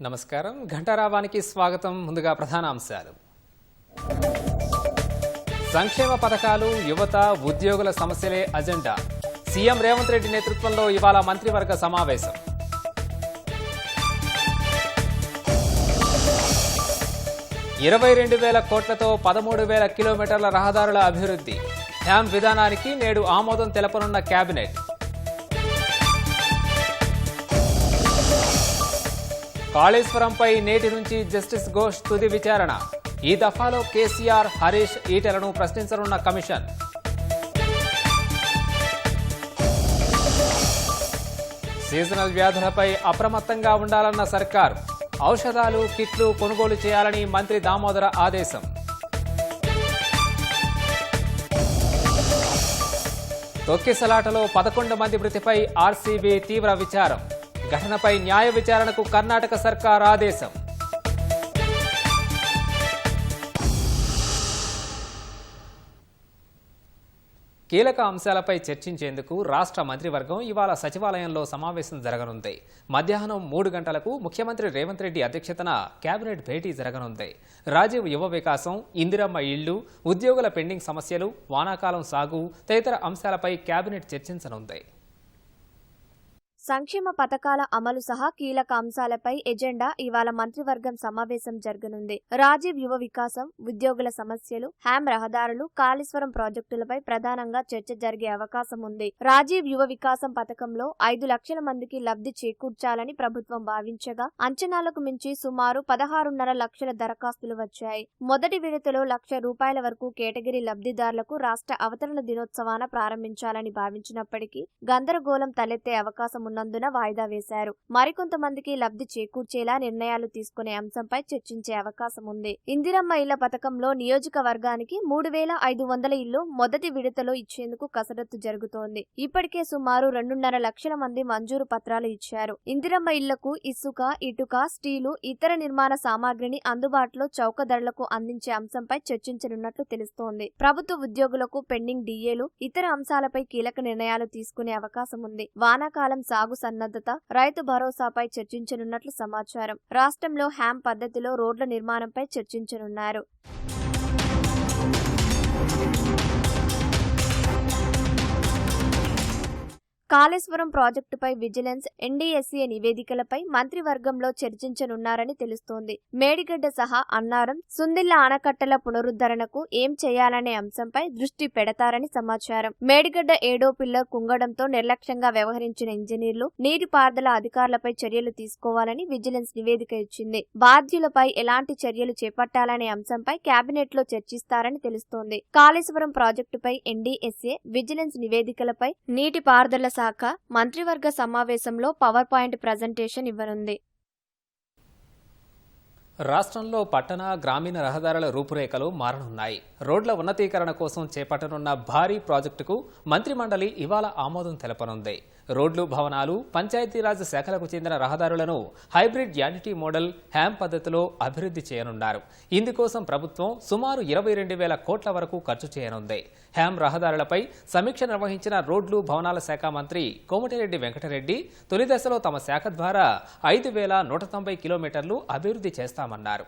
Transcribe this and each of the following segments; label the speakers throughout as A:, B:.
A: నమస్కారం ఘంటారావానికి స్వాగతం. ముందుగా ప్రధాన అంశాలు. సంక్షేమ పథకాలు, యువత, ఉద్యోగుల సమస్యలే అజెండా. సీఎం రేవంత్ రెడ్డి నేతృత్వంలో ఇవాళ మంత్రివర్గ సమావేశం. ₹22,000 కోట్లతో 13,000 కిలోమీటర్ల రహదారుల అభివృద్ధి. హ్యామ్ విధానానికి నేడు ఆమోదం తెలపనున్న కేబినెట్. కాళేశ్వరంపై నేటి నుంచి జస్టిస్ ఘోష్ తుది విచారణ. ఈ దఫాలో కేసీఆర్, హరీష్, ఈటెలను ప్రశ్నించనున్న కమిషన్. సీజనల్ వ్యాధులపై అప్రమత్తంగా ఉండాలన్న సర్కార్. ఔషధాలు, కిట్లు కొనుగోలు చేయాలని మంత్రి దామోదర ఆదేశం. తొక్కిసలాటలో 11 మంది మృతిపై ఆర్సీబీ తీవ్ర విచారం. ఘటనపై న్యాయ విచారణకు కర్ణాటక సర్కార్ ఆదేశం. కీలక అంశాలపై చర్చించేందుకు రాష్ట్ర మంత్రివర్గం ఇవాళ సచివాలయంలో సమావేశం జరగనుంది. మధ్యాహ్నం 3 గంటలకు ముఖ్యమంత్రి రేవంత్ రెడ్డి అధ్యక్షతన కేబినెట్ భేటీ జరగనుంది. రాజీవ్ యువ వికాసం, ఇందిరమ్మ ఇళ్లు, ఉద్యోగుల పెండింగ్ సమస్యలు, వానాకాలం సాగు తదితర అంశాలపై కేబినెట్ చర్చించనుంది.
B: సంక్షేమ పథకాల అమలు సహా కీలక అంశాలపై ఎజెండా ఇవాళ మంత్రివర్గం సమావేశం జరగనుంది. రాజీవ్ యువ వికాసం, ఉద్యోగుల సమస్యలు, హ్యామ్ రహదారులు, కాళేశ్వరం ప్రాజెక్టులపై ప్రధానంగా చర్చ జరిగే అవకాశం ఉంది. రాజీవ్ యువ వికాసం పథకంలో 5 లక్షల మందికి లబ్ధి చేకూర్చాలని ప్రభుత్వం భావించగా అంచనాలకు మించి సుమారు 16.5 లక్షల దరఖాస్తులు వచ్చాయి. మొదటి విడతలో ₹1,00,000 వరకు కేటగిరీ లబ్ధిదారులకు రాష్ట్ర అవతరణ దినోత్సవాన ప్రారంభించాలని భావించినప్పటికీ గందరగోళం తలెత్తే అవకాశం ఉన్నందున వాయిదా వేశారు. మరికొంతమందికి లబ్ధి చేకూర్చేలా నిర్ణయాలు తీసుకునే అంశంపై చర్చించే అవకాశం ఉంది. ఇందిరమ్మ ఇళ్ల పథకంలో నియోజకవర్గానికి 3,500 ఇళ్లు మొదటి విడతలో ఇచ్చేందుకు కసరత్తు జరుగుతోంది. ఇప్పటికే సుమారు 2.5 లక్షల మంది మంజూరు పత్రాలు ఇచ్చారు. ఇందిరమ్మ ఇళ్లకు ఇసుక, ఇటుక, స్టీలు, ఇతర నిర్మాణ సామాగ్రిని అందుబాటులో చౌక ధరలకు అందించే అంశంపై చర్చించనున్నట్లు తెలుస్తోంది. ప్రభుత్వ ఉద్యోగులకు పెండింగ్ డిఏలు, ఇతర అంశాలపై కీలక నిర్ణయాలు తీసుకునే అవకాశం ఉంది. వానాకాలం సాగు సన్నద్ధత, రైతు భరోసాపై చర్చించనున్నట్లు సమాచారం. రాష్ట్రంలో హ్యామ్ పద్ధతిలో రోడ్ల నిర్మాణంపై చర్చించనున్నారు. కాళేశ్వరం ప్రాజెక్టుపై విజిలెన్స్, ఎన్డీఎస్ఏ నివేదికలపై మంత్రివర్గంలో చర్చించనున్నారని తెలుస్తోంది. మేడిగడ్డ సహా అన్నారం, సుందిళ్ల ఆనకట్టల పునరుద్ధరణకు ఏం చేయాలనే అంశంపై దృష్టి పెడతారని సమాచారం. మేడిగడ్డ 7వ పిల్లర్ కుంగడంతో నిర్లక్ష్యంగా వ్యవహరించిన ఇంజనీర్లు, నీటిపారుదల అధికారులపై చర్యలు తీసుకోవాలని విజిలెన్స్ నివేదిక ఇచ్చింది. బాధ్యులపై ఎలాంటి చర్యలు చేపట్టాలనే అంశంపై కేబినెట్ లో చర్చిస్తారని తెలుస్తోంది. కాళేశ్వరం ప్రాజెక్టుపై ఎన్డీఎస్ఏ, విజిలెన్స్ నివేదికలపై నీటిపారుదల శాఖ మంత్రివర్గ సమావేశంలో పవర్ పాయింట్ ప్రజెంటేషన్ ఇవ్వనుంది.
A: రాష్ట్రంలో పట్టణ, గ్రామీణ రహదారుల రూపురేఖలు మారనున్నాయి. రోడ్ల ఉన్నతీకరణ కోసం చేపట్టనున్న భారీ ప్రాజెక్టుకు మంత్రిమండలి ఇవాళ ఆమోదం తెలపనుంది. రోడ్లు, భవనాలు, పంచాయతీరాజ్ శాఖలకు చెందిన రహదారులను హైబ్రిడ్ యానిటీ మోడల్ హ్యామ్ పద్ధతిలో అభివృద్ధి చేయనున్నారు. ఇందుకోసం ప్రభుత్వం సుమారు 22,000 కోట్ల వరకు ఖర్చు చేయనుంది. హ్యామ్ రహదారులపై సమీక్ష నిర్వహించిన రోడ్లు, భవనాల శాఖ మంత్రి కోమటిరెడ్డి వెంకటరెడ్డి తొలి దశలో తమ శాఖ ద్వారా 5,190 కిలోమీటర్లు అభివృద్ధి చేస్తామన్నారు.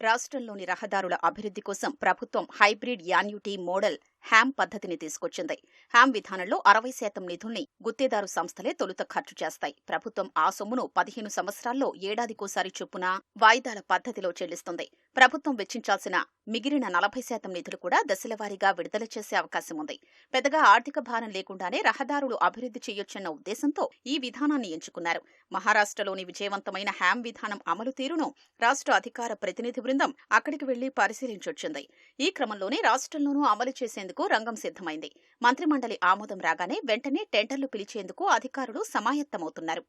C: రాష్ట్రంలోని రహదారుల అభివృద్ధి కోసం ప్రభుత్వం హైబ్రిడ్ యాన్యుటీ మోడల్ హ్యామ్ పద్ధతిని తీసుకొచ్చింది. హ్యామ్ విధానంలో 60% నిధుల్ని గుత్తేదారు సంస్థలే తొలుత ఖర్చు చేస్తాయి. ప్రభుత్వం ఆ సొమ్మును 15 సంవత్సరాల్లో ఏడాదికోసారి చొప్పున వాయిదాల పద్ధతిలో చెల్లిస్తుంది. ప్రభుత్వం వెచ్చించాల్సిన మిగిలిన 40% నిధులు కూడా దశలవారీగా విడుదల చేసే అవకాశం ఉంది. పెద్దగా ఆర్థిక భారం లేకుండానే రహదారులు అభివృద్ధి చేయొచ్చన్న ఉద్దేశంతో ఈ విధానాన్ని ఎంచుకున్నారు. మహారాష్ట్రలోని విజయవంతమైన హ్యామ్ విధానం అమలు తీరును రాష్ట్ర అధికార ప్రతినిధి బృందం అక్కడికి వెళ్లి పరిశీలించొచ్చింది. ఈ క్రమంలోనే రాష్ట్రంలోనూ అమలు చేసేందుకు రంగం సిద్ధమైంది. మంత్రిమండలి ఆమోదం రాగానే వెంటనే టెండర్లు పిలిచేందుకు అధికారులు సమాయత్తమవుతున్నారు.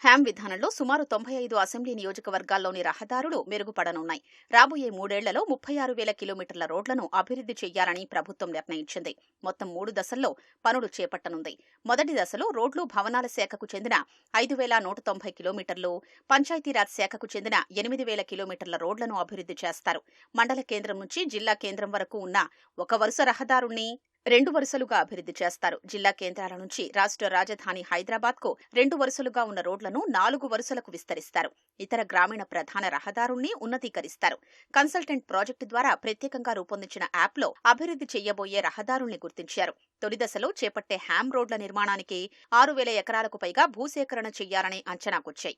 C: హ్యామ్ విధానంలో సుమారు 95 అసెంబ్లీ నియోజకవర్గాల్లోని రహదారులు మెరుగుపడనున్నాయి. రాబోయే 3 ఏళ్లలో 36,000 కిలోమీటర్ల రోడ్లను అభివృద్ధి చేయాలని ప్రభుత్వం నిర్ణయించింది. మొత్తం 3 దశల్లో పనులు చేపట్టనుంది. మొదటి దశలో రోడ్లు, భవనాల శాఖకు చెందిన 5,190 కిలోమీటర్లు, పంచాయతీరాజ్ శాఖకు చెందిన 8,000 కిలోమీటర్ల రోడ్లను అభివృద్ధి చేస్తారు. మండల కేంద్రం నుంచి జిల్లా కేంద్రం వరకు ఉన్న ఒక వరుస రహదారుల్ని 2 వరుసలుగా అభివృద్ధి చేస్తారు. జిల్లా కేంద్రాల నుంచి రాష్ట్ర రాజధాని హైదరాబాద్ కు 2 వరుసలుగా ఉన్న రోడ్లను 4 వరుసలకు విస్తరిస్తారు. ఇతర గ్రామీణ ప్రధాన రహదారుల్ని ఉన్నతీకరిస్తారు. కన్సల్టెంట్ ప్రాజెక్టు ద్వారా ప్రత్యేకంగా రూపొందించిన యాప్లో అభివృద్ధి చేయబోయే రహదారుల్ని గుర్తించారు. తొలి దశలో చేపట్టే హ్యామ్ రోడ్ల నిర్మాణానికి 6,000 ఎకరాలకు పైగా భూసేకరణ చేయాలని అంచనాకొచ్చాయి.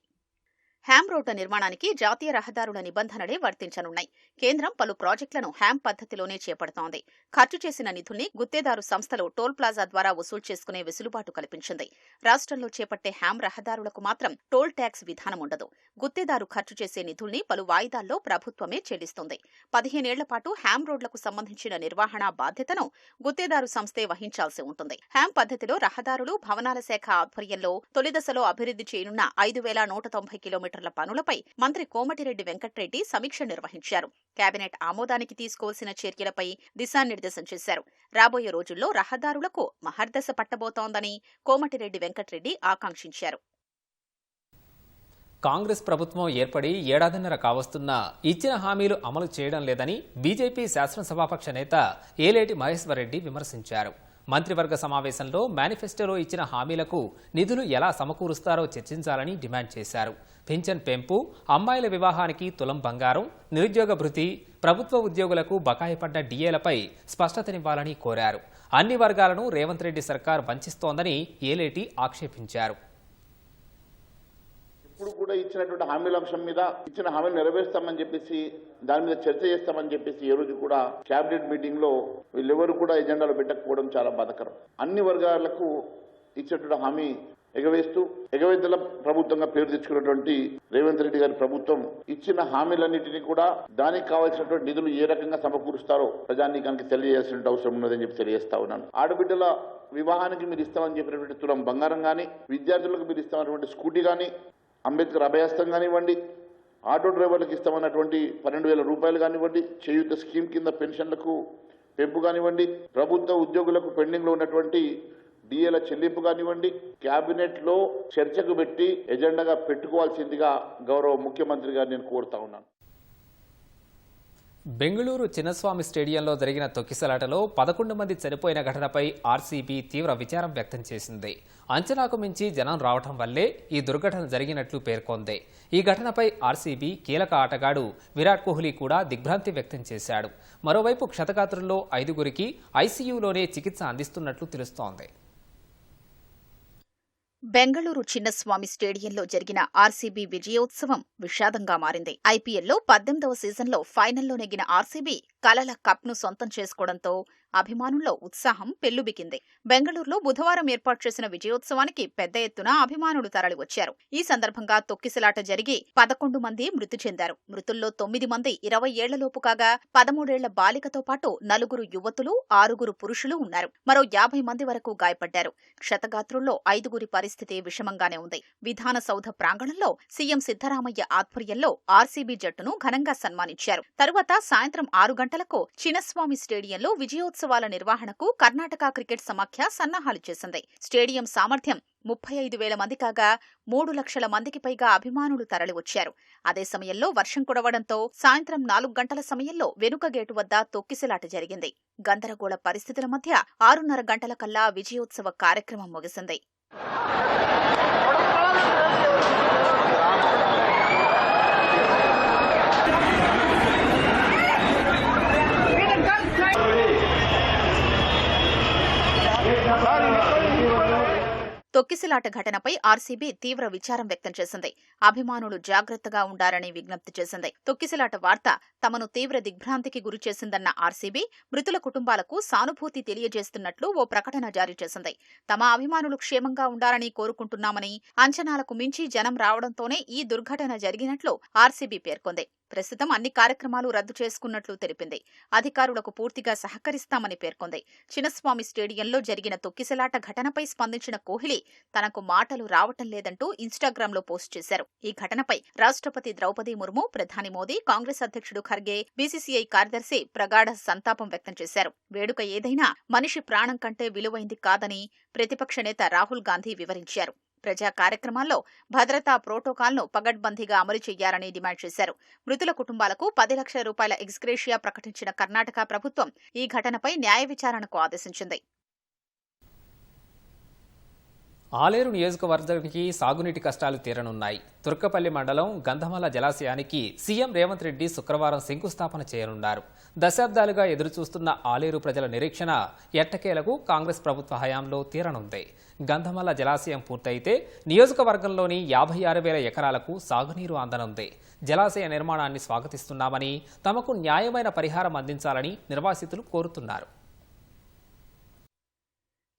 C: హ్యామ్ రోడ్ల నిర్మాణానికి జాతీయ రహదారుల నిబంధనలే వర్తించనున్నాయి. కేంద్రం పలు ప్రాజెక్టులను హ్యామ్ పద్ధతిలోనే చేపడుతోంది. ఖర్చు చేసిన నిధుల్ని గుత్తేదారు సంస్థలు టోల్ ప్లాజా ద్వారా వసూలు చేసుకునే వెసులుబాటు కల్పించింది. రాష్ట్రంలో చేపట్టే హ్యామ్ రహదారులకు మాత్రం టోల్ ట్యాక్స్ విధానం ఉండదు. గుత్తేదారు ఖర్చు చేసే నిధుల్ని పలు వాయిదాల్లో ప్రభుత్వమే చెల్లిస్తుంది. 15 ఏళ్ల పాటు హ్యామ్ రోడ్లకు సంబంధించిన నిర్వహణ బాధ్యతను గుత్తేదారు సంస్థే వహించాల్సి ఉంటుంది. హ్యామ్ పద్ధతిలో రహదారులు, భవనాల శాఖ ఆధ్వర్యంలో తొలి దశలో అభివృద్ధి చేయనున్న 5,190 కిలోమీటర్ల పనులపై మంత్రి కోమటిరెడ్డి వెంకట్రెడ్డి సమీక్ష నిర్వహించారు. కేబినెట్ ఆమోదానికి తీసుకోవాల్సిన చర్యలపై దిశానిర్దేశం చేశారు. రాబోయే రోజుల్లో రహదారులకు మహర్దశ పట్టబోతోందని కోమటిరెడ్డి వెంకట్రెడ్డి ఆకాంక్షించారు.
A: కాంగ్రెస్ ప్రభుత్వం ఏర్పడి ఏడాదిన్నర కావస్తున్నా ఇచ్చిన హామీలు అమలు చేయడం లేదని బీజేపీ శాసనసభాపక్ష నేత ఏలేటి మహేశ్వర్ రెడ్డి విమర్శించారు. మంత్రివర్గ సమావేశంలో మేనిఫెస్టోలో ఇచ్చిన హామీలకు నిధులు ఎలా సమకూరుస్తారో చర్చించాలని డిమాండ్ చేశారు. పింఛన్ పెంపు, అమ్మాయిల వివాహానికి తులం బంగారం, నిరుద్యోగ భృతి, ప్రభుత్వ ఉద్యోగులకు బకాయి పడ్డ డిఏలపై స్పష్టతనివ్వాలని కోరారు. అన్ని వర్గాలను రేవంత్ రెడ్డి సర్కార్ వంచిస్తోందని ఏలేటి ఆక్షేపించారు.
D: ఇప్పుడు కూడా ఇచ్చినటువంటి హామీల అంశం మీద ఇచ్చిన హామీలు నెరవేర్స్తామని చెప్పేసి దాని మీద చర్చ చేస్తామని చెప్పేసి ఏ రోజు కూడా కేబినెట్ మీటింగ్ లో వీళ్ళెవరు కూడా ఎజెండాలో పెట్టకపోవడం చాలా బాధాకరం. అన్ని వర్గాలకు ఇచ్చినటువంటి హామీ ఎగవేస్తూ ఎగవేతల ప్రభుత్వంగా పేరు తెచ్చుకున్నటువంటి రేవంత్ రెడ్డి గారి ప్రభుత్వం ఇచ్చిన హామీలన్నింటినీ కూడా దానికి కావాల్సినటువంటి నిధులు ఏ రకంగా సమకూరుస్తారో ప్రజానీకానికి తెలియజేయాల్సిన అవసరం ఉన్నదని చెప్పి తెలియజేస్తా ఉన్నాను. ఆడబిడ్డల వివాహానికి మీరు ఇస్తామని చెప్పినటువంటి తులం బంగారం కానీ, విద్యార్థులకు మీరు ఇస్తామన్నటువంటి స్కూటీ కానీ, అంబేద్కర్ అభయాస్తం కానివ్వండి, ఆటో డ్రైవర్లకు ఇస్తామన్నటువంటి 12,000 రూపాయలు కానివ్వండి, చేయూత స్కీమ్ కింద పెన్షన్లకు పెంపు కానివ్వండి, ప్రభుత్వ ఉద్యోగులకు పెండింగ్లో ఉన్నటువంటి డిఏల చెల్లింపు కానివ్వండి, కేబినెట్ లో చర్చకు పెట్టి ఎజెండాగా పెట్టుకోవాల్సిందిగా గౌరవ ముఖ్యమంత్రి గారు నేను కోరుతా ఉన్నాను.
A: బెంగళూరు చిన్నస్వామి స్టేడియంలో జరిగిన తొక్కిసలాటలో 11 మంది చనిపోయిన ఘటనపై ఆర్సీబీ తీవ్ర విచారం వ్యక్తం చేసింది. అంచనాకు మించి జనం రావడం వల్లే ఈ దుర్ఘటన జరిగినట్లు పేర్కొంది. ఈ ఘటనపై ఆర్సీబీ కీలక ఆటగాడు విరాట్ కోహ్లీ కూడా దిగ్భ్రాంతి వ్యక్తం చేశాడు. మరోవైపు క్షతగాత్రుల్లో 5గురికి ఐసీయూలోనే చికిత్స అందిస్తున్నట్లు తెలుస్తోంది.
C: బెంగళూరు చిన్నస్వామి స్టేడియంలో జరిగిన ఆర్సీబీ విజయోత్సవం విషాదంగా మారింది. ఐపీఎల్లో 18వ సీజన్లో ఫైనల్లో నెగ్గిన ఆర్సీబీ కలల కప్ను సొంతం చేసుకోవడంతో అభిమానుల్లో ఉత్సాహం పెల్లుబికింది. బెంగళూరులో బుధవారం ఏర్పాటు చేసిన విజయోత్సవానికి పెద్ద ఎత్తున అభిమానులు తరలివచ్చారు. ఈ సందర్భంగా తొక్కిసలాట జరిగి 11 మంది మృతి చెందారు. మృతుల్లో 9 మంది 20 ఏళ్లలోపు కాగా 13 ఏళ్ల బాలికతో పాటు 4 యువతులు, 6 పురుషులు ఉన్నారు. మరో 50 మంది వరకు గాయపడ్డారు. క్షతగాత్రుల్లో 5గురి పరిస్థితి విషమంగానే ఉంది. విధాన సౌధ ప్రాంగణంలో సీఎం సిద్ధరామయ్య ఆధ్వర్యంలో ఆర్సీబీ జట్టును ఘనంగా సన్మానించారు. తరువాత సాయంత్రం 6 గంటలకు చిన్నస్వామి స్టేడియంలో విజయోత్సవాల నిర్వహణకు కర్ణాటక క్రికెట్ సమాఖ్య సన్నాహాలు చేసింది. స్టేడియం సామర్థ్యం 35,000 మంది కాగా 3 లక్షల మందికి పైగా అభిమానులు తరలివచ్చారు. అదే సమయంలో వర్షం కురవడంతో సాయంత్రం 4 గంటల సమయంలో వెనుక గేటు వద్ద తొక్కిసలాట జరిగింది. గందరగోళ పరిస్థితుల మధ్య 6:30 గంటల కల్లా విజయోత్సవ కార్యక్రమం ముగిసింది. తొక్కిసలాట ఘటనపై ఆర్సీబీ తీవ్ర విచారం వ్యక్తం చేసింది. అభిమానులు జాగ్రత్తగా ఉండాలని విజ్ఞప్తి చేసింది. తొక్కిసలాట వార్త తమను తీవ్ర దిగ్భ్రాంతికి గురిచేసిందన్న ఆర్సీబీ మృతుల కుటుంబాలకు సానుభూతి తెలియజేస్తున్నట్లు ఓ ప్రకటన జారీ చేసింది. తమ అభిమానులు క్షేమంగా ఉండాలని కోరుకుంటున్నామని, అంచనాలకు మించి జనం రావడంతోనే ఈ దుర్ఘటన జరిగినట్లు ఆర్సీబీ పేర్కొంది. ప్రస్తుతం అన్ని కార్యక్రమాలు రద్దు చేసుకున్నట్లు తెలిపింది. అధికారులకు పూర్తిగా సహకరిస్తామని పేర్కొంది. చిన్నస్వామి స్టేడియంలో జరిగిన తొక్కిసలాట ఘటనపై స్పందించిన కోహ్లీ తనకు మాటలు రావటం లేదంటూ ఇన్స్టాగ్రామ్లో పోస్ట్ చేశారు. ఈ ఘటనపై రాష్ట్రపతి ద్రౌపది ముర్ము, ప్రధాని మోదీ, కాంగ్రెస్ అధ్యక్షుడు ఖర్గే, బీసీసీఐ కార్యదర్శి ప్రగాఢ సంతాపం వ్యక్తం చేశారు. వేడుక ఏదైనా మనిషి ప్రాణం కంటే విలువైంది కాదని ప్రతిపక్ష నేత రాహుల్ గాంధీ వివరించారు. ప్రజా కార్యక్రమాల్లో భద్రతా ప్రోటోకాల్ను పగడ్బందీగా అమలు చేయాలని డిమాండ్ చేశారు. మృతుల కుటుంబాలకు 10 లక్షల రూపాయల ఎక్స్గ్రేషియా ప్రకటించిన కర్ణాటక ప్రభుత్వం ఈ ఘటనపై న్యాయ విచారణకు ఆదేశించింది.
A: ఆలేరు నియోజకవర్గానికి సాగునీటి కష్టాలు తీరనున్నాయి. తుర్కపల్లి మండలం గంధమల్ల జలాశయానికి సీఎం రేవంత్ రెడ్డి శుక్రవారం శంకుస్థాపన చేయనున్నారు. దశాబ్దాలుగా ఎదురుచూస్తున్న ఆలేరు ప్రజల నిరీక్షణ ఎట్టకేలకు కాంగ్రెస్ ప్రభుత్వ హయాంలో తీరనుంది. గంధమల్ల జలాశయం పూర్తయితే నియోజకవర్గంలోని 56,000 ఎకరాలకు సాగునీరు అందనుంది. జలాశయ నిర్మాణాన్ని స్వాగతిస్తున్నామని, తమకు న్యాయమైన పరిహారం అందించాలని నిర్వాసితులు కోరుతున్నారు.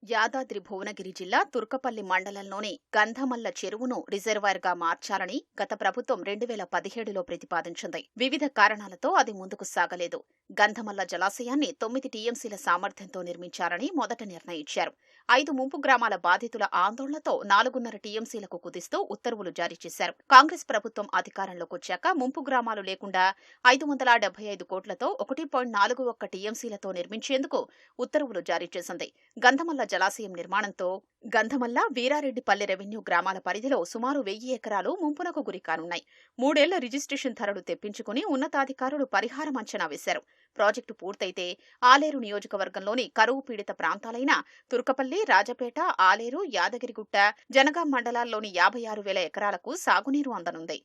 C: యాదాద్రి భువనగిరి జిల్లా తుర్కపల్లి మండలంలోని గంధమల్ల చెరువును రిజర్వాయర్గా మార్చాలని గత ప్రభుత్వం 2017లో ప్రతిపాదించింది. వివిధ కారణాలతో అది ముందుకు సాగలేదు. గంధమల్ల జలాశయాన్ని 9 టీఎంసీల సామర్థ్యంతో నిర్మించాలని మొదట నిర్ణయించారు. 5 ముంపు గ్రామాల బాధితుల ఆందోళనతో 4.5 టీఎంసీలకు కుదిస్తూ ఉత్తర్వులు జారీ చేశారు. కాంగ్రెస్ ప్రభుత్వం అధికారంలోకి వచ్చాక ముంపు గ్రామాలు లేకుండా 575 కోట్లతో 1.41 టీఎంసీలతో నిర్మించేందుకు ఉత్తర్వులు జారీ చేసింది. గంధమల్ల జలాశయం నిర్మాణంతో గంధమల్ల, వీరారెడ్డిపల్లి రెవెన్యూ గ్రామాల పరిధిలో సుమారు 1000 ఎకరాలు ముంపునకు గురి కానున్నాయి. 3 ఏళ్ల రిజిస్ట్రేషన్ ధరలు తెప్పించుకుని ఉన్నతాధికారులు పరిహారం అంచనా వేశారు. ప్రాజెక్టు పూర్తయితే ఆలేరు నియోజకవర్గంలోని కరువు పీడిత ప్రాంతాలైన తుర్కపల్లి, రాజపేట, ఆలేరు, యాదగిరిగుట్ట, జనగాం మండలాల్లోని 56,000 ఎకరాలకు సాగునీరు అందనుంది.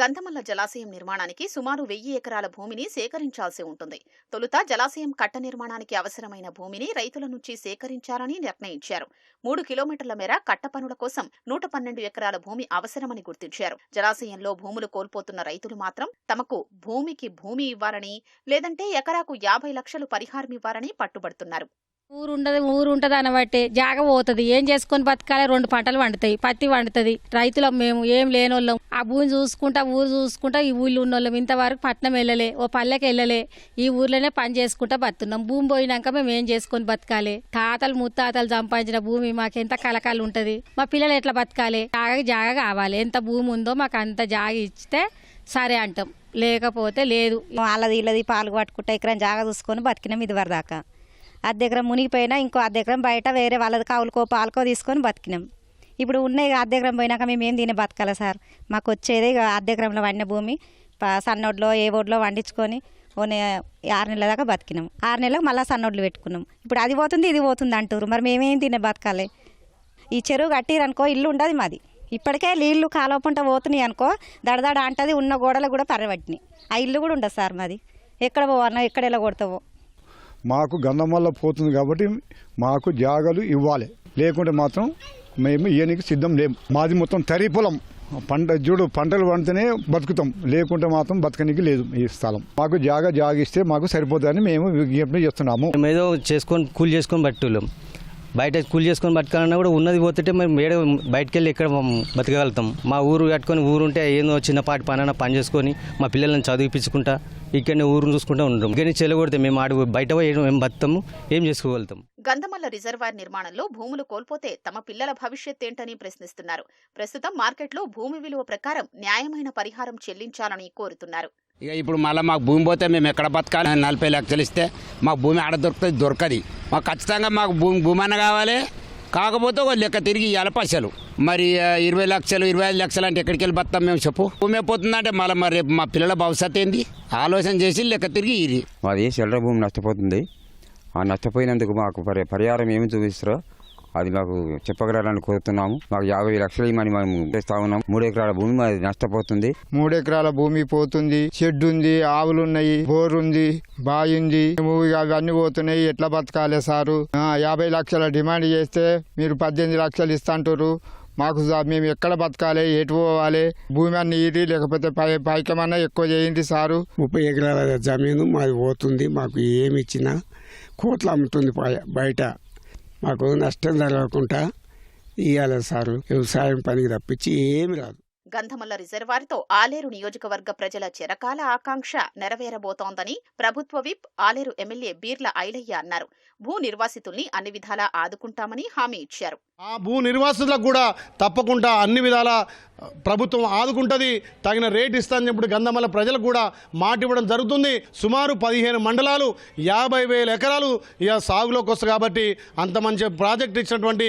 C: గంధమల్ల జలాశయం నిర్మాణానికి సుమారు 1000 ఎకరాల భూమిని సేకరించాల్సి ఉంటుంది. తొలుత జలాశయం కట్ట నిర్మాణానికి అవసరమైన భూమిని రైతుల నుంచి సేకరించాలని నిర్ణయించారు. 3 కిలోమీటర్ల మేర కట్ట పనుల కోసం 112 ఎకరాల భూమి అవసరమని గుర్తించారు. జలాశయంలో భూములు కోల్పోతున్న రైతులు మాత్రం తమకు భూమికి భూమి ఇవ్వాలని, లేదంటే ఎకరాకు 50 లక్షలు పరిహారం ఇవ్వాలని పట్టుబడుతున్నారు.
E: ఊరు ఉంటది అనబట్టే జాగ పోతుంది. ఏం చేసుకొని బతకాలి? 2 పంటలు వండుతాయి, పత్తి వండుతుంది. రైతులం మేము, ఏం లేనోళ్ళం. ఆ భూమి చూసుకుంటా, ఊరు చూసుకుంటా ఈ ఊళ్ళు ఉన్నోళ్ళం. ఇంతవరకు పట్నం వెళ్ళలే, ఓ పల్లెకి వెళ్ళలే. ఈ ఊర్లోనే పని చేసుకుంటా బతున్నాం. భూమి పోయినాక మేము ఏం చేసుకొని బతకాలి? తాతలు ముత్తాతలు సంపాదించిన భూమి మాకెంత కలకాలు ఉంటది. మా పిల్లలు ఎట్లా బతకాలి? జాగ కావాలి. ఎంత భూమి ఉందో మాకు అంత జాగ ఇస్తే సరే అంటాం, లేకపోతే లేదు.
F: వాళ్ళది ఇళ్ళది పాలు పట్టుకుంటా ఎకరం జాగ చూసుకొని బతికినాం ఇది వరదాకా. అర్ధ ఎకరం మునిగిపోయినా ఇంకో అర్ధ ఎకరం బయట వేరే వాళ్ళది కావులకో పాలకో తీసుకొని బతికినాం. ఇప్పుడు ఉన్నాయి అర్ధ ఎకరం పోయినాక మేము ఏం తినే బతకాలి సార్? మాకు వచ్చేది అర్ధ ఎకరంలో వండిన భూమి సన్నోడ్లో ఏ ఓడ్లో వండించుకొని 6 నెలల దాకా బతికినాం. 6 నెలలకు మళ్ళీ సన్నోడ్లు పెట్టుకున్నాం. ఇప్పుడు అది పోతుంది ఇది పోతుంది అంటారు. మరి మేమేం తినే బతకాలి? ఈ చెరువు కట్టిరనుకో ఇల్లు ఉండదు మాది. ఇప్పటికే నీళ్లు కాలువపుంట పోతున్నాయి అనుకో, దడదడ అంటది. ఉన్న గోడలు కూడా పరవట్టినాయి. ఆ ఇల్లు కూడా ఉండదు సార్ మాది. ఎక్కడ పోవన్నా ఎక్కడ ఎలా కొడతావో.
G: మాకు గంధమల్ల పోతుంది కాబట్టి మాకు జాగాలు ఇవ్వాలి, లేకుంటే మాత్రం మేము ఇయ్యనికి సిద్ధం లేము. మాది మొత్తం తరి పొలం, పంటలు పండితేనే బతుకుతాం, లేకుంటే మాత్రం బతకనికి లేదు. ఈ స్థలం మాకు జాగిస్తే మాకు సరిపోతుందని మేము విజ్ఞప్తి చేస్తున్నాము.
H: ఏదో కూలి చేసుకొని బట్టులేం. బయట కూలి చేసుకొని బతకాలన్నా కూడా ఉన్నది పోతుంటే మేము బయటకు వెళ్ళి ఎక్కడ బతకగలుగుతాం? మా ఊరు కట్టుకొని ఊరుంటే ఏదో చిన్నపాటి పని చేసుకొని మా పిల్లలను చదివిపించుకుంటా ఇక్కడనే ఊరు చూసుకుంటూ ఉంటాం. ఇక్కడ చెల్లగొడితే మేము ఆడు బయట మేము బతాము, ఏం చేసుకోగలుగుతాం?
C: గంధమల్ల రిజర్వాయర్ నిర్మాణంలో భూములు కోల్పోతే తమ పిల్లల భవిష్యత్ ఏంటని ప్రశ్నిస్తున్నారు. ప్రస్తుతం మార్కెట్లో భూమి విలువ ప్రకారం న్యాయమైన పరిహారం చెల్లించాలని కోరుతున్నారు.
I: ఇక ఇప్పుడు మళ్ళీ మాకు భూమి పోతే మేము ఎక్కడ బతకాలి? 40 లక్షలు ఇస్తే మాకు భూమి ఆడ దొరకది. మాకు ఖచ్చితంగా మాకు భూమి అన్న కావాలి. కాకపోతే ఒక లెక్క తిరిగి ఇవ్వాలి పైసలు. మరి 20 లక్షలు 25 లక్షలు అంటే ఎక్కడికి వెళ్ళి బతాం మేము? చెప్పు. భూమి పోతుందంటే మళ్ళీ మరి రేపు మా పిల్లల భవిష్యత్ ఏంది? ఆలోచన చేసి లెక్క తిరిగి ఇది.
J: మాది చిల్లర భూమి నష్టపోతుంది. ఆ నష్టపోయినందుకు మాకు పరిహారం ఏమి చూపిస్తారో అది మాకు చెప్పగలరని కోరుతున్నాము. మాకు 50 లక్షలు ఇవ్వమని మేము చేస్తా ఉన్నాం. 3 ఎకరాల భూమి మాది నష్టపోతుంది.
K: 3 ఎకరాల భూమి పోతుంది. షెడ్ ఉంది, ఆవులు ఉన్నాయి, బోర్ ఉంది, బావి ఉంది. అవన్నీ పోతున్నాయి. ఎట్లా బతకాలి సారు? 50 లక్షల డిమాండ్ చేస్తే మీరు 18 లక్షలు ఇస్తాంటారు. మాకు మేము ఎక్కడ బతకాలి? ఎటు పోవాలి? భూమి అన్ని ఇది లేకపోతే పైకమన్నా ఎక్కువ చేయండి సారు.
L: 30 ఎకరాల జమీను మాది పోతుంది. మాకు ఏమి ఇచ్చినా కోట్లు అమ్ముతుంది బయట. మాకు నష్టం జరగకుండా ఇవ్వాలి సారు. వ్యవసాయం పనికి తప్పించి ఏమి రాదు.
C: గంధమల్ల రిజర్వాయర్తో ఆలేరు నియోజకవర్గ ప్రజల చిరకాల ఆకాంక్ష నెరవేరబోతోందని ప్రభుత్వ విప్ ఆలేరు ఎమ్మెల్యే బీర్ల ఐలయ్య అన్నారు. భూ నిర్వాసితుల్ని అన్ని విధాలా ఆదుకుంటామని హామీ ఇచ్చారు.
M: ఆ భూ నిర్వాసితులకు కూడా తప్పకుండా అన్ని విధాల ప్రభుత్వం ఆదుకుంటుంది, తగిన రేట్ ఇస్తానని చెప్పి గంధమల్ల ప్రజలకు కూడా మాట ఇవ్వడం జరుగుతుంది. సుమారు 15 మండలాలు 50,000 ఎకరాలు ఇక సాగులోకి వస్తుంది కాబట్టి అంత మంచి ప్రాజెక్ట్ ఇచ్చినటువంటి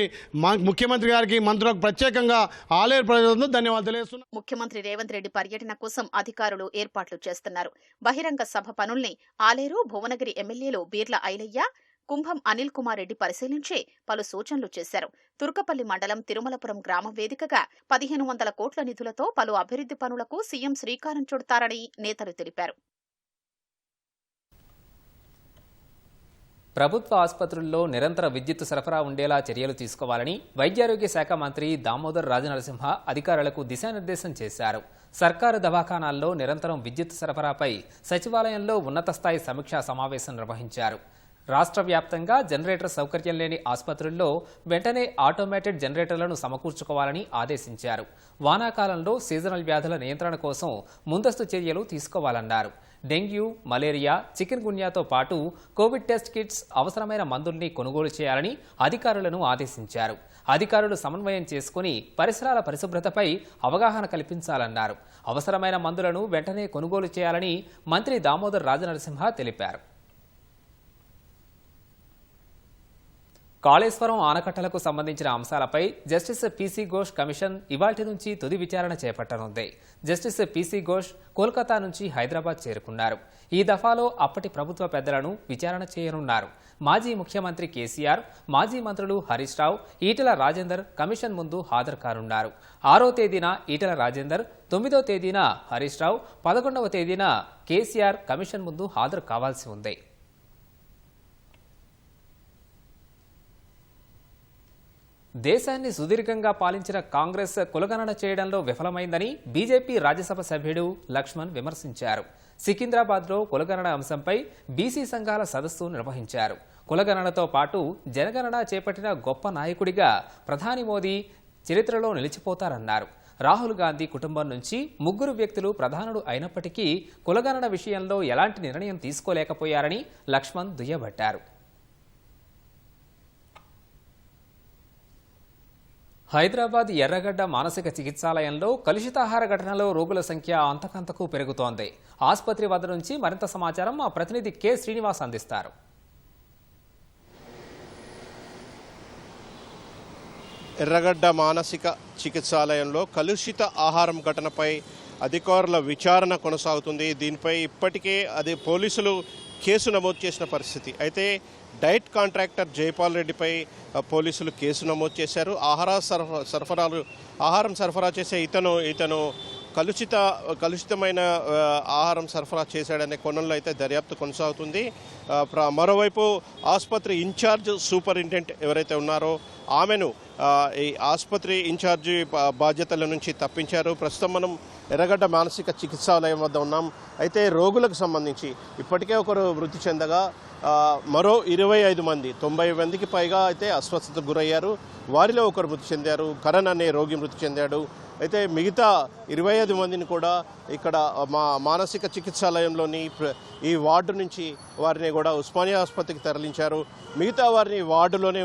M: ముఖ్యమంత్రి గారికి మంత్రులకు ప్రత్యేకంగా ఆలేరు ప్రజలకు ధన్యవాదాలు తెలియజేస్తున్నాను.
C: ముఖ్యమంత్రి రేవంత్ రెడ్డి పర్యటన కోసం అధికారులు ఏర్పాట్లు చేస్తున్నారు. బహిరంగ సభ పనుల్ని ఆలేరు భువనగిరి ఎమ్మెల్యేలు బీర్ల ఐలయ్య, కుంభం అనిల్ కుమార్ రెడ్డి పరిశీలించి పలు సూచనలు చేశారు. తుర్కపల్లి మండలం తిరుమలపురం గ్రామం వేదికగా 1500 కోట్ల నిధులతో పలు అభివృద్ధి పనులకు సీఎం శ్రీకారం చుడతారని నేతలు తెలిపారు.
A: ప్రభుత్వ ఆసుపత్రుల్లో నిరంతర విద్యుత్ సరఫరా ఉండేలా చర్యలు తీసుకోవాలని వైద్యారోగ్య శాఖ మంత్రి దామోదర్ రాజనరసింహ అధికారులకు దిశానిర్దేశం చేశారు. సర్కారు దవాఖానాల్లో నిరంతరం విద్యుత్ సరఫరాపై సచివాలయంలో ఉన్నత స్థాయి సమీక్షా సమావేశం నిర్వహించారు. రాష్ట్ర వ్యాప్తంగా జనరేటర్ సౌకర్యం లేని ఆసుపత్రుల్లో వెంటనే ఆటోమేటెడ్ జనరేటర్లను సమకూర్చుకోవాలని ఆదేశించారు. వానాకాలంలో సీజనల్ వ్యాధుల నియంత్రణ కోసం ముందస్తు చర్యలు తీసుకోవాలన్నారు. డెంగ్యూ, మలేరియా, చికెన్ గున్యాతో పాటు కోవిడ్ టెస్ట్ కిట్స్, అవసరమైన మందుల్ని కొనుగోలు చేయాలని అధికారులను ఆదేశించారు. అధికారులు సమన్వయం చేసుకుని పరిసరాల పరిశుభ్రతపై అవగాహన కల్పించాలన్నారు. అవసరమైన మందులను వెంటనే కొనుగోలు చేయాలని మంత్రి దామోదర్ రాజనరసింహ తెలిపారు. కాళేశ్వరం ఆనకట్టలకు సంబంధించిన అంశాలపై జస్టిస్ పీసీ ఘోష్ కమిషన్ ఇవాల్టి నుంచి తుది విచారణ చేపట్టనుంది. జస్టిస్ పీసీ ఘోష్ కోల్కతా నుంచి హైదరాబాద్ చేరుకున్నారు. ఈ దఫాలో అప్పటి ప్రభుత్వ పెద్దలను విచారణ చేయనున్నారు. మాజీ ముఖ్యమంత్రి కేసీఆర్, మాజీ మంత్రులు హరీష్ రావు, ఈటెల రాజేందర్ కమిషన్ ముందు హాజరు కానున్నారు. 6వ తేదీన ఈటెల రాజేందర్, 9వ తేదీన హరీష్ రావు, 11వ తేదీన కేసీఆర్ కమిషన్ ముందు హాజరు కావాల్సి ఉంది. దేశాన్ని సుదీర్ఘంగా పాలించిన కాంగ్రెస్ కులగణన చేయడంలో విఫలమైందని బీజేపీ రాజ్యసభ సభ్యుడు లక్ష్మణ్ విమర్శించారు. సికింద్రాబాద్లో కులగణన అంశంపై బీసీ సంఘాల సదస్సు నిర్వహించారు. కులగణనతో పాటు జనగణన చేపట్టిన గొప్ప నాయకుడిగా ప్రధాని మోదీ చరిత్రలో నిలిచిపోతారన్నారు. రాహుల్ గాంధీ కుటుంబం నుంచి 3 వ్యక్తులు ప్రధానులు అయినప్పటికీ కులగణన విషయంలో ఎలాంటి నిర్ణయం తీసుకోలేకపోయారని లక్ష్మణ్ దుయ్యబట్టారు. హైదరాబాద్ ఎర్రగడ్డ మానసిక చికిత్సాలయంలో కలుషితాహార ఘటనలో రోగుల సంఖ్య అంతకంతకు పెరుగుతోంది. ఆసుపత్రి వద్ద నుంచి మరింత సమాచారం మా ప్రతినిధి కె శ్రీనివాస్ అందిస్తారు.
N: ఎర్రగడ్డ మానసిక చికిత్సాలయంలో కలుషిత ఆహారం ఘటనపై అధికారుల విచారణ కొనసాగుతుంది. దీనిపై ఇప్పటికే పోలీసులు కేసు నమోదు చేసిన పరిస్థితి. అయితే డైట్ కాంట్రాక్టర్ జైపాల్ రెడ్డిపై పోలీసులు కేసు నమోదు చేశారు. ఆహారం సరఫరా చేసే ఇతను కలుషితమైన ఆహారం సరఫరా చేశాడనే కోణంలో అయితే దర్యాప్తు కొనసాగుతుంది. మరోవైపు ఆసుపత్రి ఇన్ఛార్జ్ సూపరింటెండెంట్ ఎవరైతే ఉన్నారో ఆమెను ఈ ఆసుపత్రి ఇన్ఛార్జి బాధ్యతల నుంచి తప్పించారు. ప్రస్తుతం మనం ఎర్రగడ్డ మానసిక చికిత్సాలయం వద్ద ఉన్నాం. అయితే రోగులకు సంబంధించి ఇప్పటికే ఒకరు మృతి చెందగా మరో 25 మంది 90 మందికి పైగా అయితే అస్వస్థతకు గురయ్యారు. వారిలో ఒకరు మృతి చెందారు. కరణ్ అనే రోగి మృతి చెందాడు. అయితే మిగతా 25 మందిని కూడా ఇక్కడ మానసిక చికిత్సాలయంలోని ఈ వార్డు నుంచి వారిని కూడా ఉస్మానియా ఆసుపత్రికి తరలించారు. మిగతా వారిని వార్డులోనే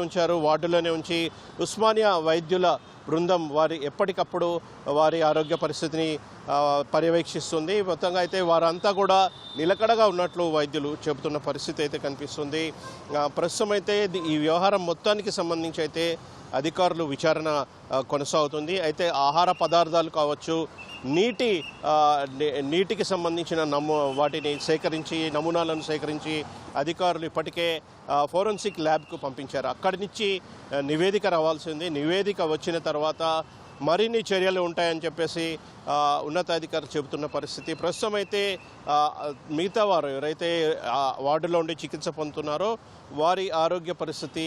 N: ఉంచి ఉస్మానియా వైద్యుల బృందం ఎప్పటికప్పుడు వారి ఆరోగ్య పరిస్థితిని పర్యవేక్షిస్తుంది. మొత్తంగా అయితే వారంతా కూడా నిలకడగా ఉన్నట్లు వైద్యులు చెబుతున్న పరిస్థితి అయితే కనిపిస్తుంది. ప్రస్తుతం అయితే ఈ వ్యవహారం మొత్తానికి సంబంధించి అయితే అధికారులు విచారణ కొనసాగుతుంది. అయితే ఆహార పదార్థాలు కావచ్చు, నీటికి సంబంధించిన వాటిని నమూనాలను సేకరించి అధికారులు ఇప్పటికే ఫోరెన్సిక్ ల్యాబ్కు పంపించారు. అక్కడి నుంచి నివేదిక రావాల్సి ఉంది. నివేదిక వచ్చిన తర్వాత మరిన్ని చర్యలు ఉంటాయని చెప్పేసి ఉన్నతాధికారులు చెబుతున్న పరిస్థితి. ప్రస్తుతం అయితే మిగతా వారు ఎవరైతే వార్డులో ఉండి చికిత్స పొందుతున్నారో వారి ఆరోగ్య పరిస్థితి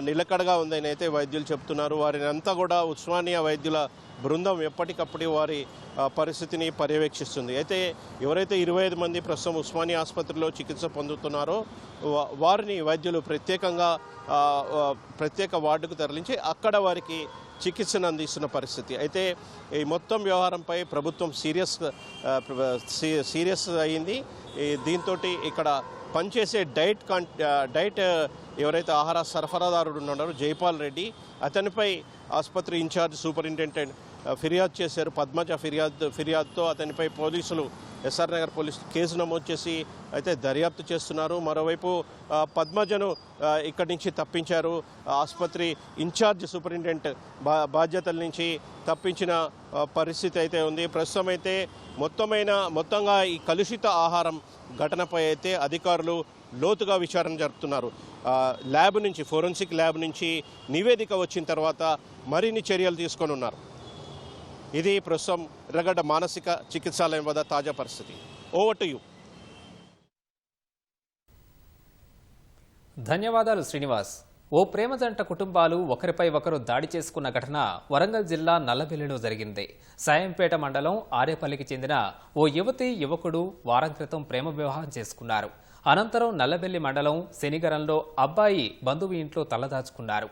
N: నిలకడగా ఉందని అయితే వైద్యులు చెబుతున్నారు. వారిని అంతా కూడా ఉస్మానియా వైద్యుల బృందం ఎప్పటికప్పుడు వారి పరిస్థితిని పర్యవేక్షిస్తుంది. అయితే ఎవరైతే 25 మంది ప్రస్తుతం ఉస్మానియా ఆసుపత్రిలో చికిత్స పొందుతున్నారో వారిని వైద్యులు ప్రత్యేక వార్డుకు తరలించి అక్కడ వారికి చికిత్సను అందిస్తున్న పరిస్థితి. అయితే ఈ మొత్తం వ్యవహారంపై ప్రభుత్వం సీరియస్ అయింది. దీంతో ఇక్కడ పనిచేసే డైట్ ఎవరైతే ఆహార సరఫరాదారుడు ఉన్నారో జైపాల్ రెడ్డి, అతనిపై ఆసుపత్రి ఇన్ఛార్జ్ సూపరింటెండెంట్ ఫిర్యాదు చేశారు. పద్మజ ఫిర్యాదుతో అతనిపై పోలీసులు ఎస్ఆర్ నగర్ పోలీసులు కేసు నమోదు చేసి అయితే దర్యాప్తు చేస్తున్నారు. మరోవైపు పద్మజను ఇక్కడి నుంచి తప్పించారు. ఆసుపత్రి ఇన్ఛార్జ్ సూపరింటెండెంట్ బాధ్యతల నుంచి తప్పించిన పరిస్థితి అయితే ఉంది. ప్రస్తుతం అయితే మొత్తంగా ఈ కలుషిత ఆహారం ఘటనపై అయితే అధికారులు లోతుగా విచారణ జరుపుతున్నారు. ల్యాబ్ నుంచి ఫోరెన్సిక్ ల్యాబ్ నుంచి నివేదిక వచ్చిన తర్వాత మరిన్ని చర్యలు తీసుకొని ఉన్నారు. ఇది ప్రస్తుతం ఎర్రగడ్డ మానసిక చికిత్సాలయం వద్ద తాజా పరిస్థితి. Over to you.
A: ధన్యవాదాలు శ్రీనివాస్. ఓ ప్రేమ జంట కుటుంబాలు ఒకరిపై ఒకరు దాడి చేసుకున్న ఘటన వరంగల్ జిల్లా నల్లబెల్లిలో జరిగింది. సాయంపేట మండలం ఆరేపల్లికి చెందిన ఓ యువకుడు వారం క్రితం ప్రేమ వివాహం చేసుకున్నారు. అనంతరం నల్లబెల్లి మండలం శనిగరంలో అబ్బాయి బంధువు ఇంట్లో తలదాచుకున్నారు.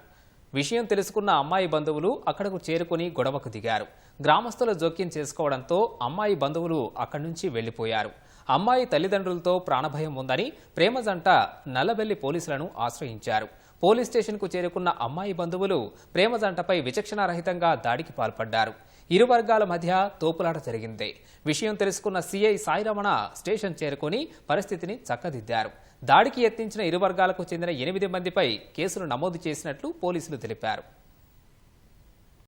A: విషయం తెలుసుకున్న అమ్మాయి బంధువులు అక్కడకు చేరుకుని గొడవకు దిగారు. గ్రామస్తుల జోక్యం చేసుకోవడంతో అమ్మాయి బంధువులు అక్కడి నుంచి వెళ్లిపోయారు. అమ్మాయి తల్లిదండ్రులతో ప్రాణభయం ఉందని ప్రేమ జంట నల్లబెల్లి పోలీసులను ఆశ్రయించారు. పోలీస్ స్టేషన్కు చేరుకున్న అమ్మాయి బంధువులు ప్రేమ జంటపై విచక్షణారహితంగా దాడికి పాల్పడ్డారు. ఇరు వర్గాల మధ్య తోపులాట జరిగింది. విషయం తెలుసుకున్న సీఐ సాయిరమణ స్టేషన్ చేరుకుని పరిస్థితిని చక్కదిద్దారు. దాడికి యత్నించిన ఇరు వర్గాలకు చెందిన 8 మందిపై కేసులు నమోదు చేసినట్లు పోలీసులు తెలిపారు.